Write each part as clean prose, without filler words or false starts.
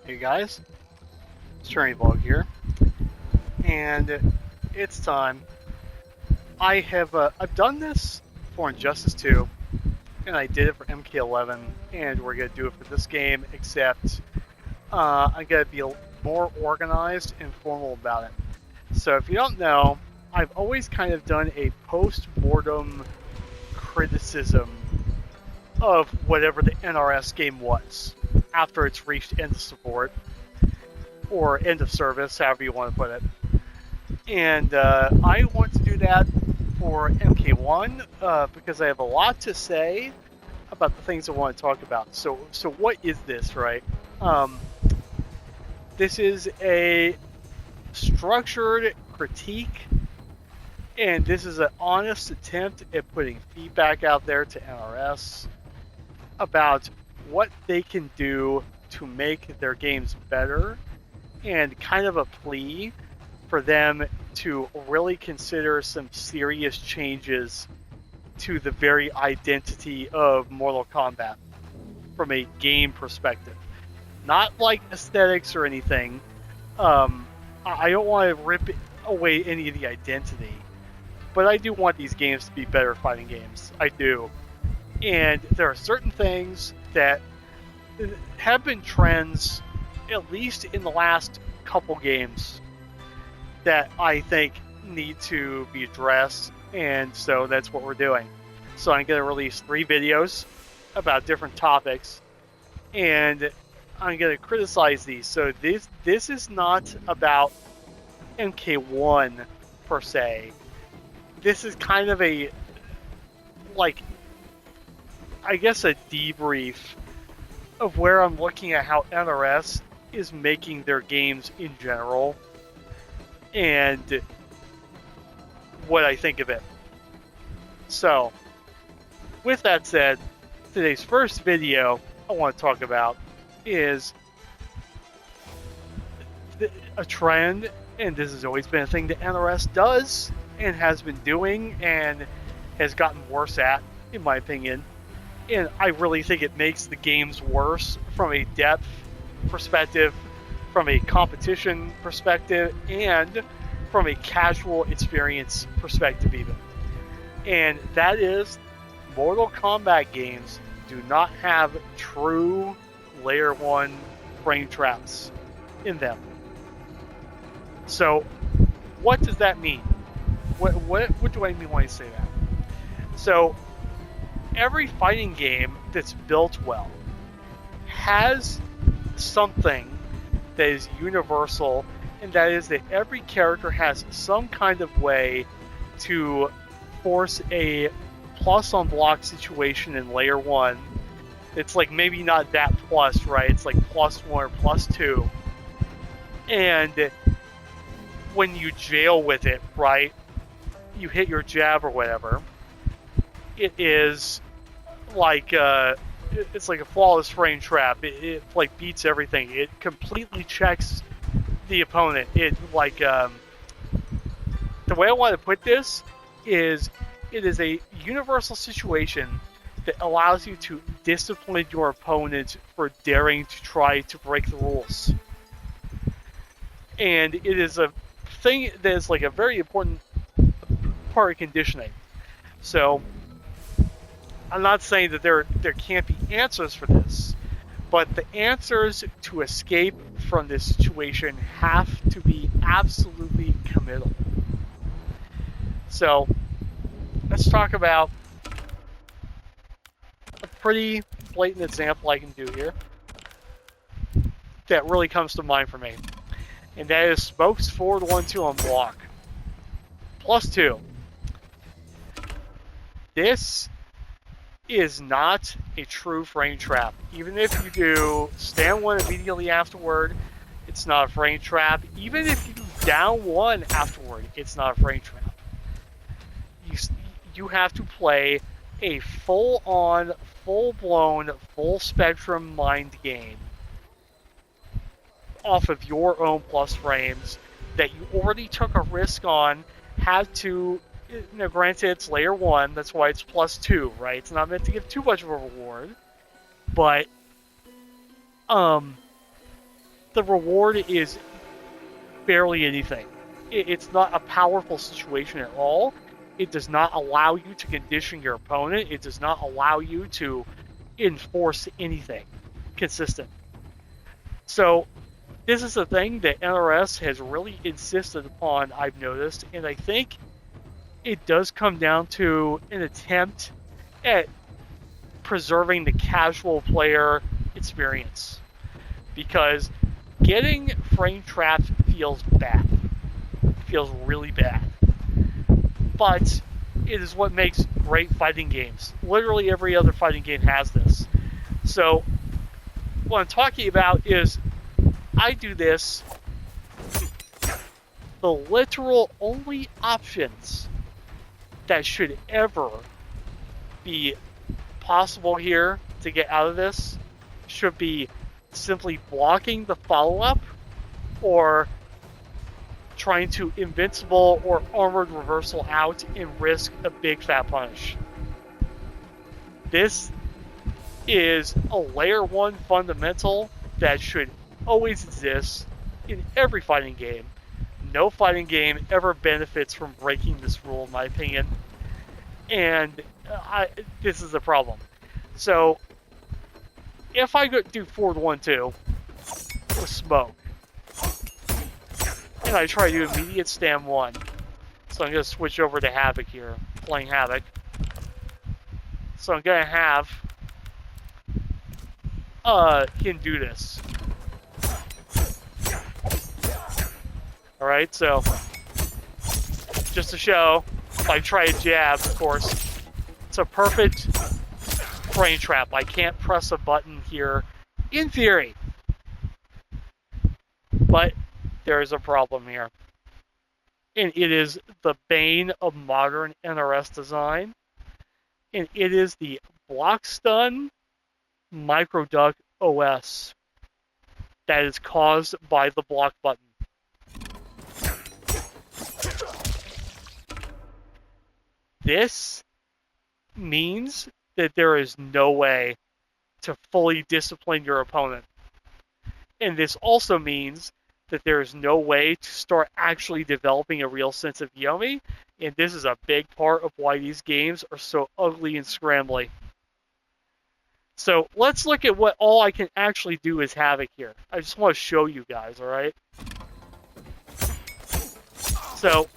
Hey guys, it's Bug here, and it's time. I've done this for Injustice 2, and I did it for MK11, and we're gonna do it for this game. Except I'm gonna be more organized and formal about it. So if you don't know, I've always kind of done a post-mortem criticism of whatever the NRS game was after it's reached end of support or end of service, however you want to put it. And I want to do that for MK1 because I have a lot to say about the things I want to talk about. So what is this, right? This is a structured critique, and this is an honest attempt at putting feedback out there to NRS about what they can do to make their games better, and kind of a plea for them to really consider some serious changes to the very identity of Mortal Kombat from a game perspective. Not like aesthetics or anything. I don't want to rip away any of the identity, but I do want these games to be better fighting games. I do. And there are certain things that have been trends, at least in the last couple games, that I think need to be addressed, and so that's what we're doing. So I'm going to release 3 videos about different topics, and I'm going to criticize these. So this is not about MK1 per se. This is kind of a, like, I guess a debrief of where I'm looking at how NRS is making their games in general and what I think of it. So, with that said, today's first video I want to talk about is a trend, and this has always been a thing that NRS does and has been doing and has gotten worse at, in my opinion. And I really think it makes the games worse from a depth perspective, from a competition perspective, and from a casual experience perspective even. And that is, Mortal Kombat games do not have true Layer 1 frame traps in them. So, what does that mean? What do I mean when I say that? So, every fighting game that's built well has something that is universal, and that is that every character has some kind of way to force a plus on block situation in Layer 1. It's like maybe not that plus, right? It's like +1 or +2. And when you jail with it, right, you hit your jab or whatever, it is like it's like a flawless frame trap. It like beats everything. It completely checks the opponent. It like the way I want to put this is it is a universal situation that allows you to discipline your opponent for daring to try to break the rules. And it is a thing that is like a very important part of conditioning. So I'm not saying that there can't be answers for this, but the answers to escape from this situation have to be absolutely committal. So let's talk about a pretty blatant example I can do here that really comes to mind for me, and that is Smoke's forward 1-2 on block. +2. This is not a true frame trap. Even if you do stand 1 immediately afterward, it's not a frame trap. Even if you do down 1 afterward, it's not a frame trap. You have to play a full-on, full-blown, full-spectrum mind game off of your own plus frames that you already took a risk on, had to, granted it's Layer 1, that's why it's +2, right? It's not meant to give too much of a reward, but the reward is barely anything. It's not a powerful situation at all. It does not allow you to condition your opponent. It does not allow you to enforce anything consistent. So this is the thing that NRS has really insisted upon, I've noticed, and I think it does come down to an attempt at preserving the casual player experience. Because getting frame trapped feels bad. It feels really bad. But it is what makes great fighting games. Literally every other fighting game has this. So what I'm talking about is I do this. The literal only options that should ever be possible here to get out of this should be simply blocking the follow-up or trying to invincible or armored reversal out and risk a big fat punish. This is a layer 1 fundamental that should always exist in every fighting game. No fighting game ever benefits from breaking this rule, in my opinion. And this is the problem. So, if I do forward 1-2 with smoke, and I try to do immediate stand 1, so I'm going to switch over to Havoc here, playing Havoc. So I'm going to have him do this. Alright, so just to show, if I try a jab, of course, it's a perfect frame trap. I can't press a button here, in theory. But there is a problem here. And it is the bane of modern NRS design. And it is the block stun microduck OS that is caused by the block button. This means that there is no way to fully discipline your opponent. And this also means that there is no way to start actually developing a real sense of Yomi. And this is a big part of why these games are so ugly and scrambly. So let's look at what all I can actually do as Havoc here. I just want to show you guys, alright? So,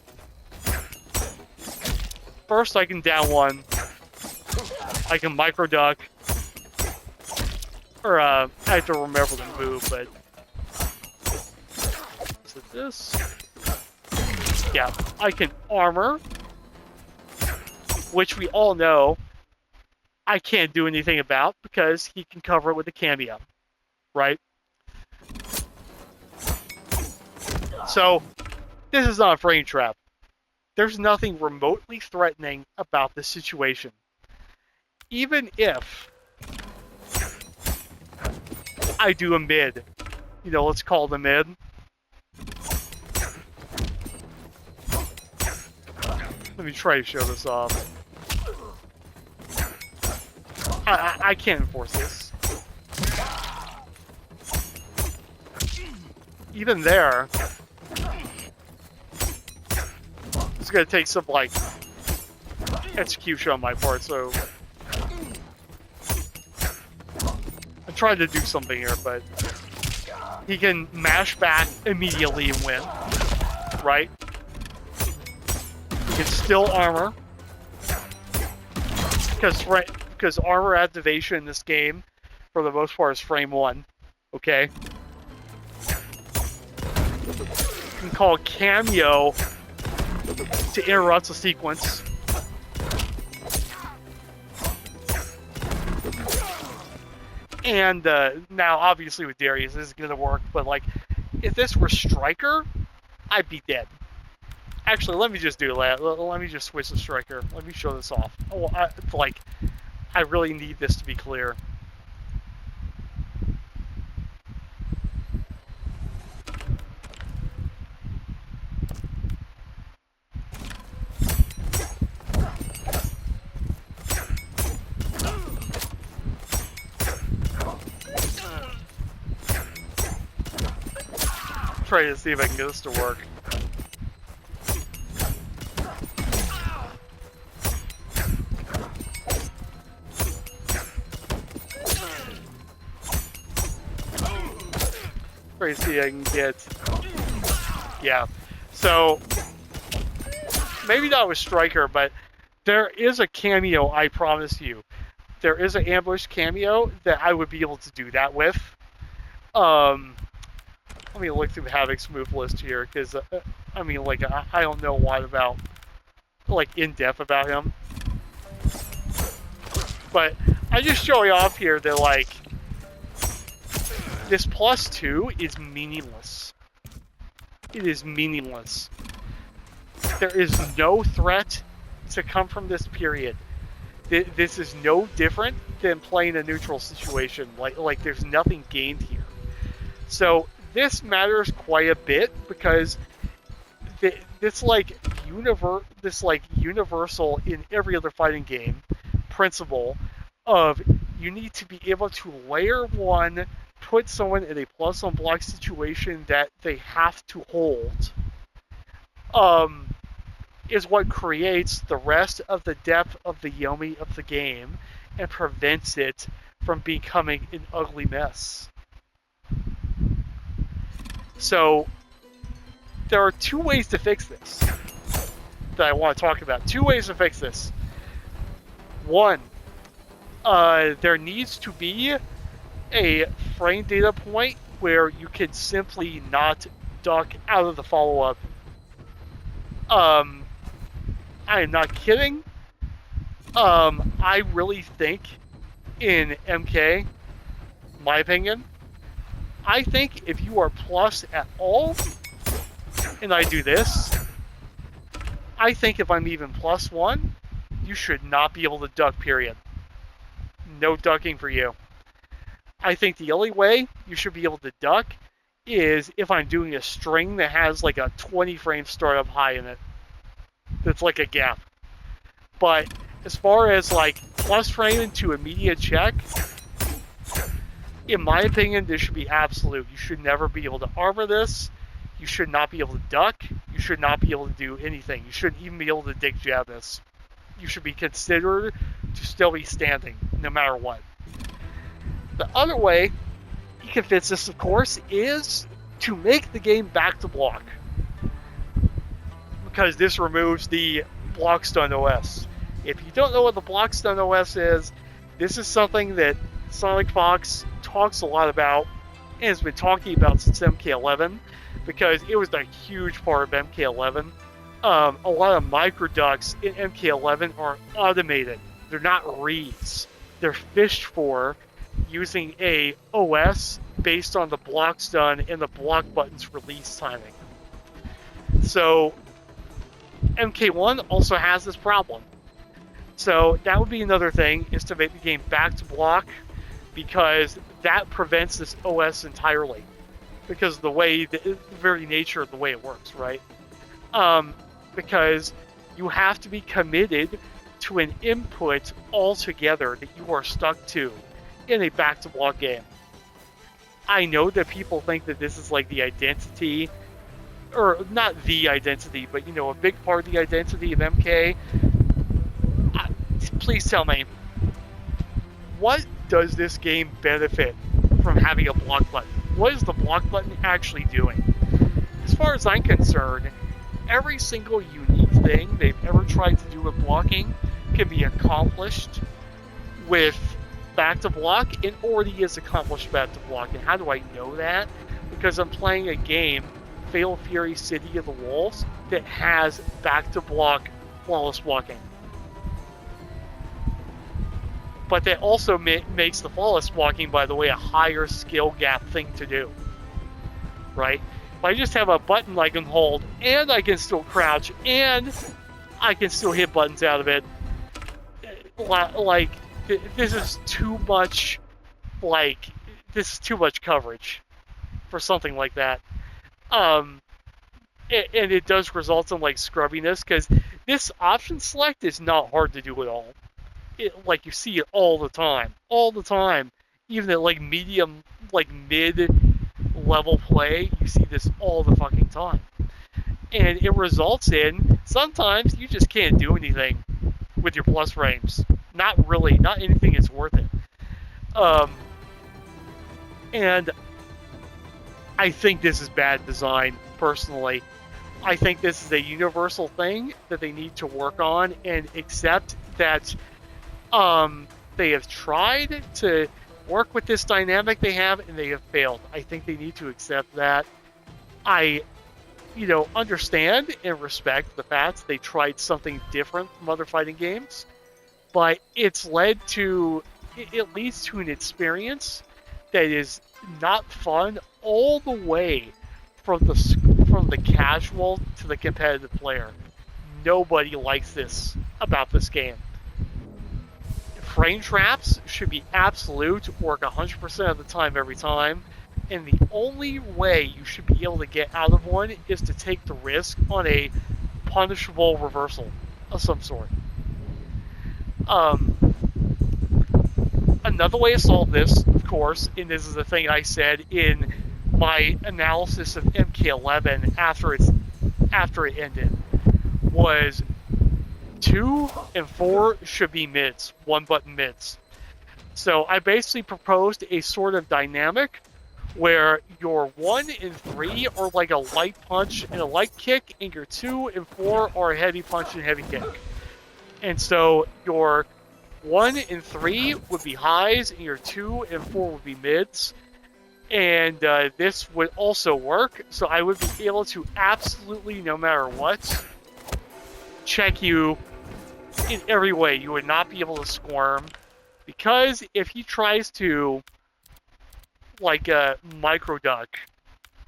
first I can down one. I can micro duck. Or, I have to remember the move, but... Is it this? Yeah, I can armor. Which we all know I can't do anything about because he can cover it with a cameo. Right? So, this is not a frame trap. There's nothing remotely threatening about this situation. Even if I do a mid, you know, let's call the mid. Let me try to show this off. I can't enforce this. Even there, it's gonna take some, like, execution on my part, so... I tried to do something here, but... He can mash back immediately and win. Right? He can still armor. Because armor activation in this game, for the most part, is frame 1. Okay? You can call cameo to interrupt the sequence. And now, obviously, with Darius, this is going to work. But, like, if this were Striker, I'd be dead. Actually, let me just do that. Let me just switch to Striker. Let me show this off. Oh, I really need this to be clear. trying to see if I can get this to work. Trying to see if I can get... Yeah. So, maybe not with Striker, but there is a cameo, I promise you. There is an ambush cameo that I would be able to do that with. Let me look through Havoc's move list here, because, I mean, like, I don't know a lot about, like, in-depth about him. But I'm just showing off here that, like, this +2 is meaningless. It is meaningless. There is no threat to come from this period. This is no different than playing a neutral situation. Like there's nothing gained here. So this matters quite a bit because this universal in every other fighting game principle of you need to be able to layer one, put someone in a plus on block situation that they have to hold. Is what creates the rest of the depth of the Yomi of the game and prevents it from becoming an ugly mess. So, there are two ways to fix this that I want to talk about. Two ways to fix this. One, there needs to be a frame data point where you can simply not duck out of the follow-up. I am not kidding. I really think in MK, my opinion, I think if you are plus at all, and I do this, I think if I'm even +1, you should not be able to duck, period. No ducking for you. I think the only way you should be able to duck is if I'm doing a string that has like a 20 frame startup high in it. That's like a gap. But as far as like plus frame into immediate check, in my opinion, this should be absolute. You should never be able to armor this. You should not be able to duck. You should not be able to do anything. You shouldn't even be able to dig jab this. You should be considered to still be standing, no matter what. The other way you can fix this, of course, is to make the game back to block. Because this removes the block stun OS. If you don't know what the block stun OS is, this is something that Sonic Fox talks a lot about and has been talking about since MK11 because it was a huge part of MK11. A lot of microducts in MK11 are automated. They're not reads. They're fished for using a OS based on the block stun and the block button's release timing. So MK1 also has this problem. So that would be another thing, is to make the game back to block, because that prevents this OS entirely. Because of the very nature of the way it works, right? Because you have to be committed to an input altogether that you are stuck to in a back to block game. I know that people think that this is like the identity, or not the identity, but you know, a big part of the identity of MK. Please tell me, what does this game benefit from having a block button? What is the block button actually doing? As far as I'm concerned, every single unique thing they've ever tried to do with blocking can be accomplished with back to block. It already is accomplished back to block. And how do I know that? Because I'm playing a game, Fatal Fury City of the Wolves, that has back to block flawless blocking. But that also makes the flawless blocking, by the way, a higher skill gap thing to do. Right? If I just have a button I can hold, and I can still crouch, and I can still hit buttons out of it, like, this is too much, coverage for something like that. And it does result in, like, scrubbiness, because this option select is not hard to do at all. Like, you see it all the time, even at like medium, like mid level play, you see this all the fucking time. And it results in, sometimes you just can't do anything with your plus frames. Not really, not anything is worth it. And I think this is bad design, personally. I think this is a universal thing that they need to work on and accept that they have tried to work with this dynamic they have and they have failed. I think they need to accept that. I, understand and respect the fact they tried something different from other fighting games, but it leads to an experience that is not fun all the way from the casual to the competitive player. Nobody likes this about this game. Frame traps should be absolute, work 100% of the time every time, and the only way you should be able to get out of one is to take the risk on a punishable reversal of some sort. Another way to solve this, of course, and this is the thing I said in my analysis of MK11 after it ended, was 2 and 4 should be mids, one button mids. So I basically proposed a sort of dynamic where your 1 and 3 are like a light punch and a light kick, and your 2 and 4 are a heavy punch and heavy kick. And so your 1 and 3 would be highs, and your 2 and 4 would be mids. And this would also work, so I would be able to absolutely, no matter what, check you in every way. You would not be able to squirm, because if he tries to, like, micro duck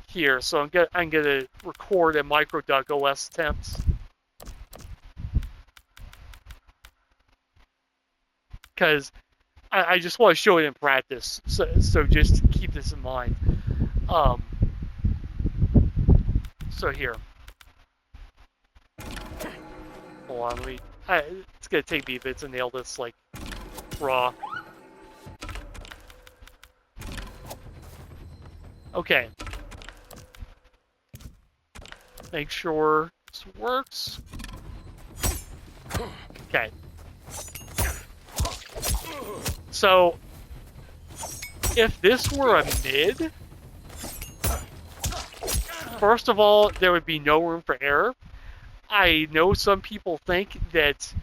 here, so I'm gonna record a micro duck OS attempts, because I just want to show it in practice, so just keep this in mind. So here. Hold on, it's gonna take me a bit to nail this, like, raw. Okay. Make sure this works. Okay. So, if this were a mid, first of all, there would be no room for error. I know some people think that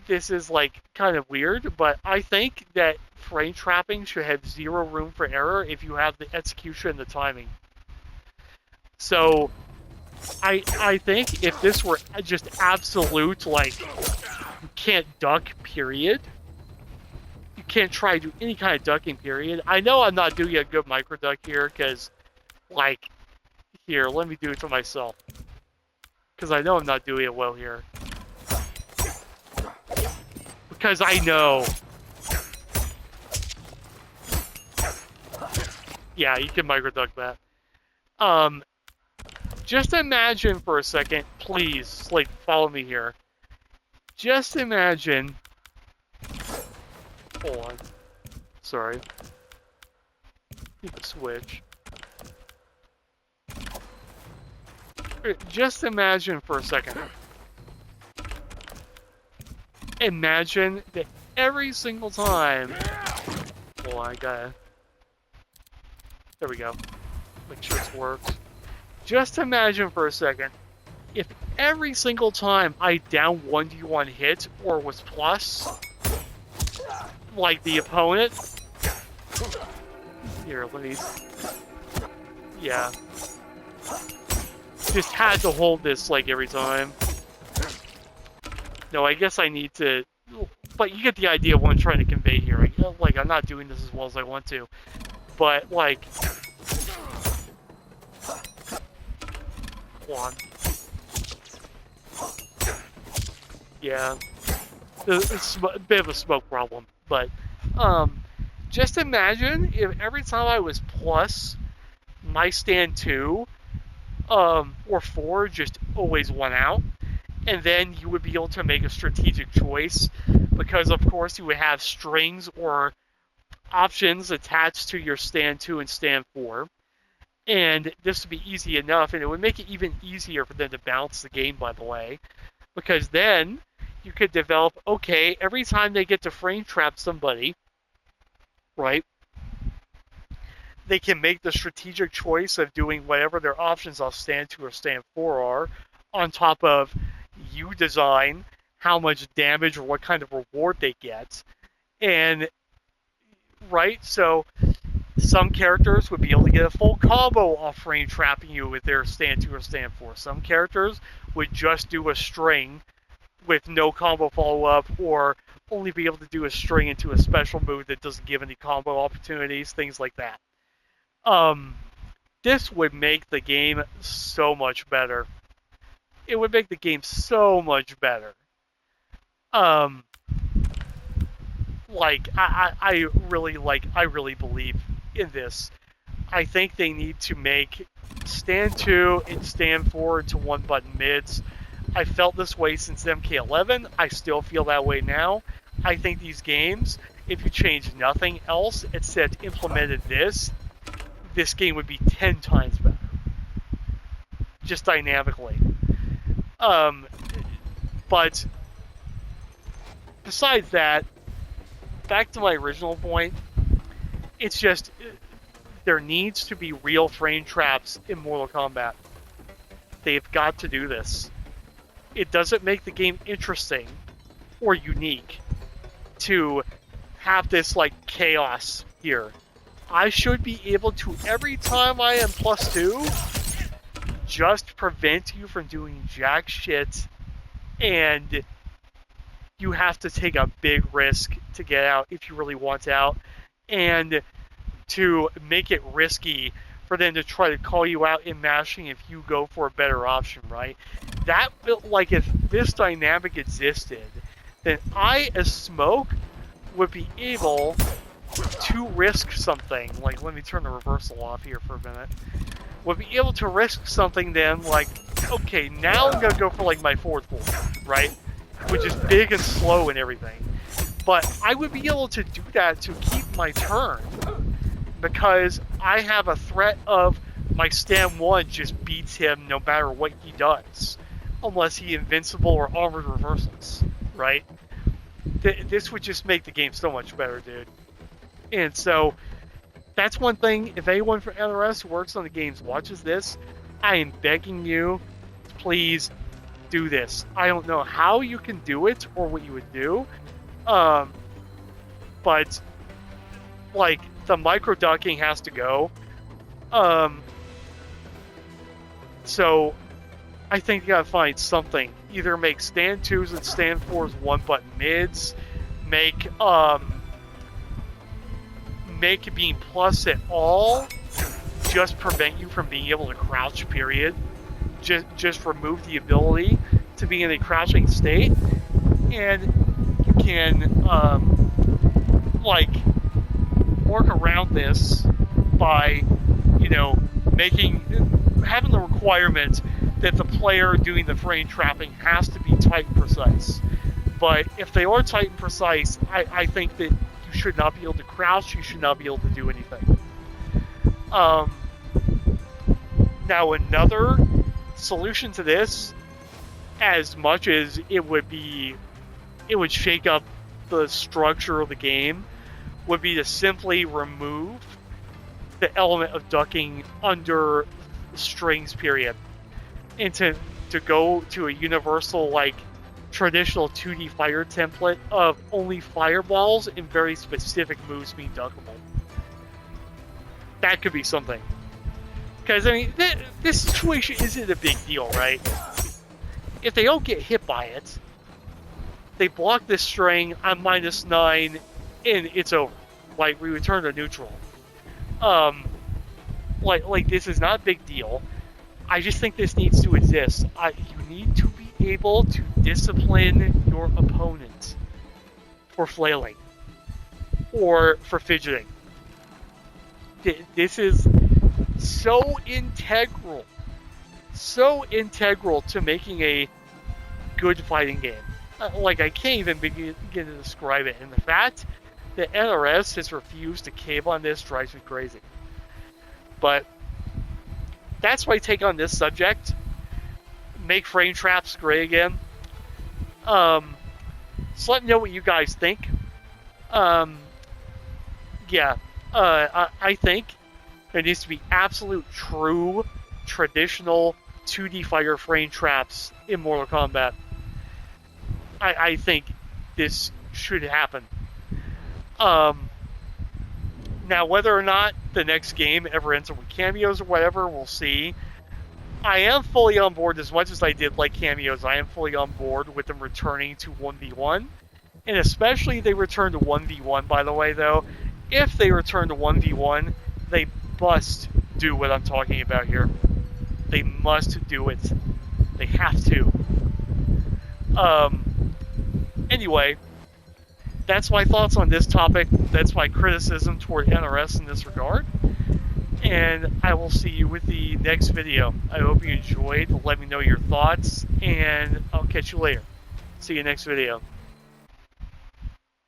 this is, like, kind of weird, but I think that frame trapping should have zero room for error if you have the execution and the timing. So, I think if this were just absolute, like, you can't duck, period. You can't try to do any kind of ducking, period. I know I'm not doing a good micro duck here, because, like, here, let me do it to myself. Because I know I'm not doing it well here. Because I know. Yeah, you can micro duck that. Just imagine for a second, please, like, follow me here. Just imagine. Hold on. Sorry. Need to switch. Just imagine for a second. Imagine that every single time. Hold on, I gotta. There we go. Make sure this works. Just imagine for a second, if every single time I down 1d1 hit or was plus, like the opponent. Here, let me. Yeah. Just had to hold this, like, every time. No, I guess I need to. But you get the idea of what I'm trying to convey here. Like, I'm not doing this as well as I want to. But, like. Hold on. Yeah. It's a bit of a smoke problem. But, just imagine if every time I was plus my stand 2, or 4 just always won out, and then you would be able to make a strategic choice, because of course you would have strings or options attached to your stand 2 and stand 4. And this would be easy enough, and it would make it even easier for them to balance the game, by the way, because then you could develop, okay, every time they get to frame trap somebody, right, they can make the strategic choice of doing whatever their options off stand 2 or stand 4 are, on top of you design how much damage or what kind of reward they get. And, right, so some characters would be able to get a full combo off frame trapping you with their stand 2 or stand 4. Some characters would just do a string with no combo follow-up, or only be able to do a string into a special move that doesn't give any combo opportunities, things like that. This would make the game so much better. It would make the game so much better. I really believe in this. I think they need to make stand 2 and stand 4 into one button mids. I felt this way since MK11. I still feel that way now. I think these games, if you change nothing else except implemented this game would be 10 times better. Just dynamically. But besides that, back to my original point, it's just there needs to be real frame traps in Mortal Kombat. They've got to do this. It doesn't make the game interesting or unique to have this like chaos here. I should be able to, every time I am +2, just prevent you from doing jack shit, and you have to take a big risk to get out if you really want out, and to make it risky for them to try to call you out in mashing if you go for a better option, right? That, like, if this dynamic existed, then I, as Smoke, would be able to risk something. Like, let me turn the reversal off here for a minute. Would be able to risk something then, like, okay, now I'm gonna go for, like, my fourth pull, right? Which is big and slow and everything. But I would be able to do that to keep my turn, because I have a threat of my stand 1 just beats him no matter what he does, unless he invincible or armored reversals, right? This would just make the game so much better, dude. And so, that's one thing. If anyone from NRS who works on the games watches this, I am begging you, please do this. I don't know how you can do it or what you would do, but like the micro ducking has to go. So I think you gotta find something. Either make stand 2s and stand 4s one button mids, make it being plus at all just prevent you from being able to crouch, period. Just remove the ability to be in a crouching state, and you can like work around this by, you know, having the requirement that the player doing the frame trapping has to be tight and precise. But if they are tight and precise, I think that you should not be able to crouch, you should not be able to do anything. Now another solution to this, as much as it would shake up the structure of the game, would be to simply remove the element of ducking under strings, period, and to go to a universal, like, traditional 2D fighter template of only fireballs and very specific moves being duckable. That could be something. Because, I mean, this situation isn't a big deal, right? If they don't get hit by it, they block this string, I'm -9, and it's over. Like, we return to neutral. Like this is not a big deal. I just think this needs to exist. You need to be able to discipline your opponent for flailing or for fidgeting. This is so integral to making a good fighting game. Like, I can't even begin to describe it. And the fact The NRS has refused to cave on this, drives me crazy. But that's my take on this subject. Make frame traps great again. So let me know what you guys think. I think there needs to be absolute, true, traditional 2D fighter frame traps in Mortal Kombat. I think this should happen. Now, whether or not the next game ever ends up with cameos or whatever, we'll see. I am fully on board. As much as I did like cameos, I am fully on board with them returning to 1v1. And especially if they return to 1v1, by the way, though. If they return to 1v1, they must do what I'm talking about here. They must do it. They have to. Anyway, that's my thoughts on this topic. That's my criticism toward NRS in this regard. And I will see you with the next video. I hope you enjoyed. Let me know your thoughts, and I'll catch you later. See you next video.